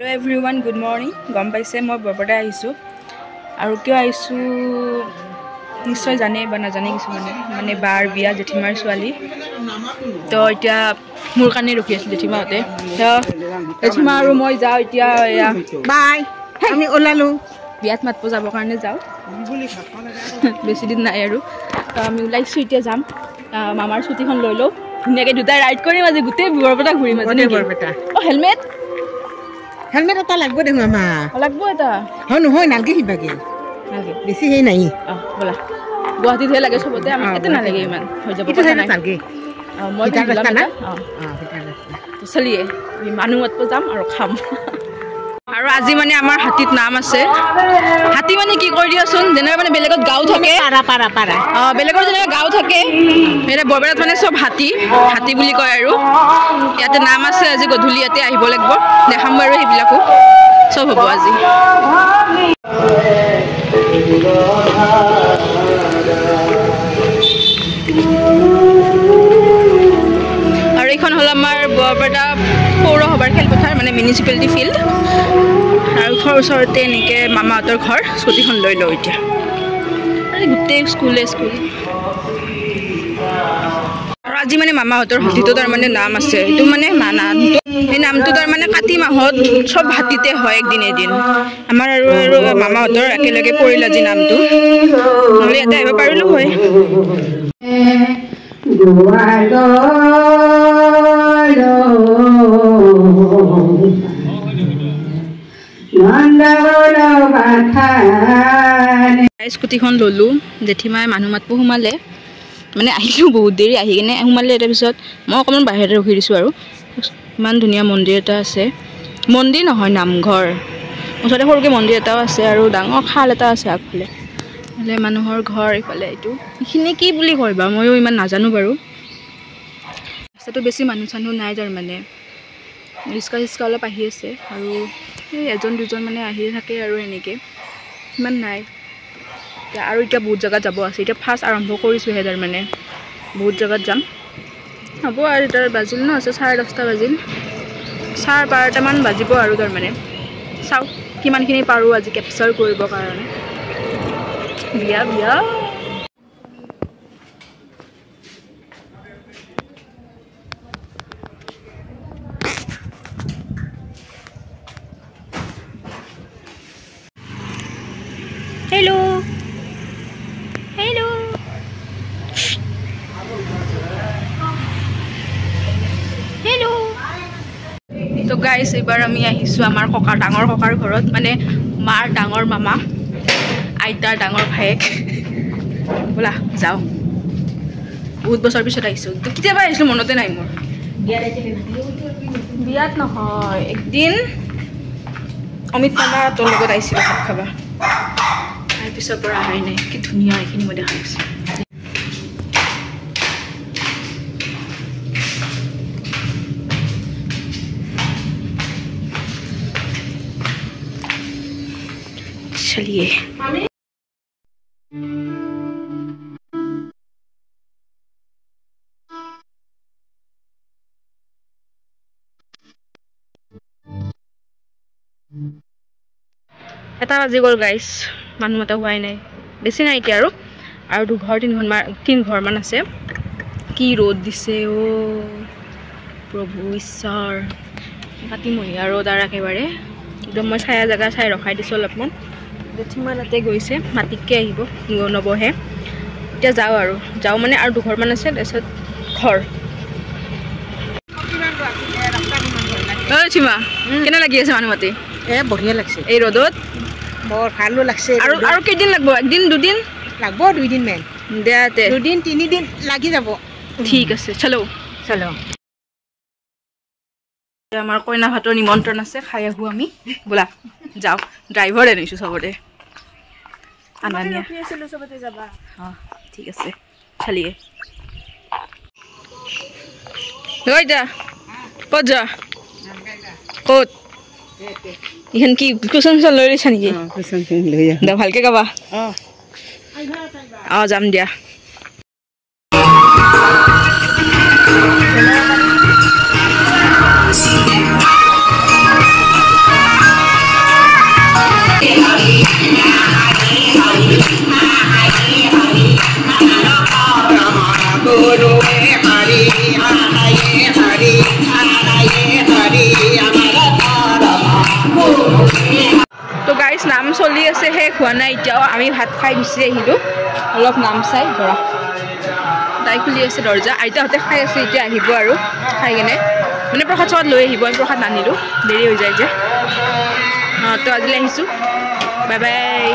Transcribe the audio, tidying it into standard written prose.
Hello everyone, good morning. গম পাইছে মই বৰপেটা আহিছো আৰু কিয় আহিছো নিশ্চয় জানে বা নাজানে কিছু মানে বাৰ বিয়া জেঠিমাৰ ছোৱালী তো এতিয়া মোৰ কাৰণে ৰখি আছিল জেঠিমাহঁতে জেঠিমা আৰু মই যাওঁ এতিয়া বাই আমি ওলালো বিয়াত মাতব যাবৰ কাৰণে যাওঁ বেছি দিন নাই আৰু আমি ওলাইছো এতিয়া যাম মামাৰ ছুটিখন লৈ লওঁ ধুনীয়াকৈ দুটা ৰাইড কৰিম আজি গোটেই বৰপেটা ঘূৰিম আজি বৰপেটা হেলমেট হেলমেট এটা লাগবো দে মামা লাগবো এটা নহয় নালগে হিবাগে নালগে বেছি হেই নাই বলা গুৱাহাটীত হে লাগে সবতে আমি এতে নালাগে ইমান হৈ যাব কথা নাই নালগে মই দিলাম না তো চলিয়ে মানুহ মাতব যাম আৰু খাম আৰু আজি মানে আমাৰ হাতীত নাম আছে হাতী মানে কি কৰি দিয়াচোন যেনে মানে বেলেগত গাঁও থাকে পাৰা বেলেগৰ যেনে গাঁও থাকে মানে বৰপেটাত মানে সব হাতী বুলি কয় আৰু ইয়াতে নাম আছে আজি গধূলি ইয়াতে আহিব লাগিব দেখাম বাৰু সেইবিলাকো সব হ'ব আজি আৰু এইখন হ'ল আমাৰ বৰপেটা পৌৰসভাৰ খেলপথাৰ মানে মিউনিচিপালিটি ফিল্ড আৰু ঘৰ ওচৰতে এনেকৈ মামাহঁতৰ ঘৰ স্কুটিখন লৈ লওঁ এতিয়া গোটেই স্কুল আৰু আজি মানে মামাহঁতৰ হাতীটো তাৰমানে নাম আছে এইটো মানে সেই নামটো তাৰমানে কাতি মাহত চব হাতীতে হয় এদিন আমাৰ আৰু মামাহঁতৰ একেলগে পৰিল আজি নামটো নহ'লে ইয়াতে আহিব পাৰিলোঁ হয় স্কুটিখন ল'লোঁ জেঠিমাই মানুহ মাতব সোমালে মানে আহিলোঁ বহুত দেৰি আহি কিনে সোমালে তাৰপিছত মই অকণমান বাহিৰতে ৰখি দিছোঁ আৰু ইমান ধুনীয়া মন্দিৰ এটা আছে মন্দিৰ নহয় নামঘৰ ওচৰতে সৰুকৈ মন্দিৰ এটাও আছে আৰু ডাঙৰ খাল এটা আছে আগফালে ইফালে মানুহৰ ঘৰ ইফালে এইটো এইখিনি কি বুলি কয় বা ময়ো ইমান নাজানো বাৰু ৰাস্তাটো বেছি মানুহ চানুহ নাই তাৰমানে ৰিক্সা অলপ আহি আছে আৰু এই এজন দুজন মানে আহি থাকে আৰু এনেকৈ ইমান নাই আৰু এতিয়া বহুত জেগাত যাব আছে এতিয়া ফাৰ্ষ্ট আৰম্ভ কৰিছোঁহে তাৰমানে বহুত জেগাত যাম হ'ব আৰু এতিয়া বাজিল ন আছে 10:30 বাজিল 12:30মান বাজিব আৰু তাৰমানে চাওঁ কিমানখিনি পাৰোঁ আজি কেপচাৰ কৰিবৰ কাৰণে বিয়া Hello. তো গাইস এবাৰ আমি আহিছোঁ আমাৰ ডাঙৰ ককাৰ ঘৰত মানে মাৰ ডাঙৰ মামা আইতাৰ ডাঙৰ ভায়েক ব'লা যাওঁ বহুত বছৰ পিছত আহিছোঁ তো কেতিয়াবা আহিছিলোঁ মনতে নাই মোৰ বিয়াত নহয় একদিন অমিত মামাহঁতৰ লগত আহিছিলোঁ ভাত খাবা পিছৰ পৰা আহাই নাই কি ধুনীয়া এইখিনি মই দেখা পাইছোঁ চলিয়ে এটা বাজি গ'ল গাইছ মানুহ মতা হোৱাই নাই বেছি নাই এতিয়া আৰু 2 ঘৰমান আছে কি ৰ'দ দিছে প্ৰভু ঈশ্বৰ কাতিমহীয়া ৰ'দ আৰু একেবাৰে একদম মই ছায়া জেগা চাই ৰখাই দিছোঁ অলপমান জেঠিমা তাতে গৈছে মাটিককৈ আহিব নবহে এতিয়া যাওঁ মানে আৰু 2 ঘৰমান আছে তাৰপিছত ঘৰ জেঠিমা কেনে লাগি আছে মানুহ মাতি বঢ়িয়া লাগছে এই ৰ'দত বৰ ভালো লাগছে আৰু কেইদিন লাগব একদিন দুদিন লাগব 2 দিন মান দেয়াতে 2 দিন 3 দিন লাগি যাব ঠিক আছে চলো আমাৰ কইনা ভাতৰ নিমন্ত্ৰণ আছে খাই আহোঁ আমি ব'লা যাওঁ ড্ৰাইভাৰ আনিছোঁ চবতে আনানিয়া ঠিক আছে চালিয়ে যা ক'ত যা ক'ত এইখন কি কুচন লৈ লৈছা নেকি ভালকৈ গাবা যাম দিয়া তো গাইজ নাম চলি আছে শেষ হোৱা নাই এতিয়াও আমি ভাত খাই গুচি আহিলোঁ অলপ নাম চাই ধৰা তাই খুলি আছে দৰ্জা আইতাহঁতে খাই আছে এতিয়া আহিব আৰু খাই কেনে মানে প্ৰসাদ চসাদ লৈ আহিব আমি প্ৰসাদ নানিলোঁ দেৰি হৈ যায় যে তো আজিলৈ আহিছোঁ বাই বাই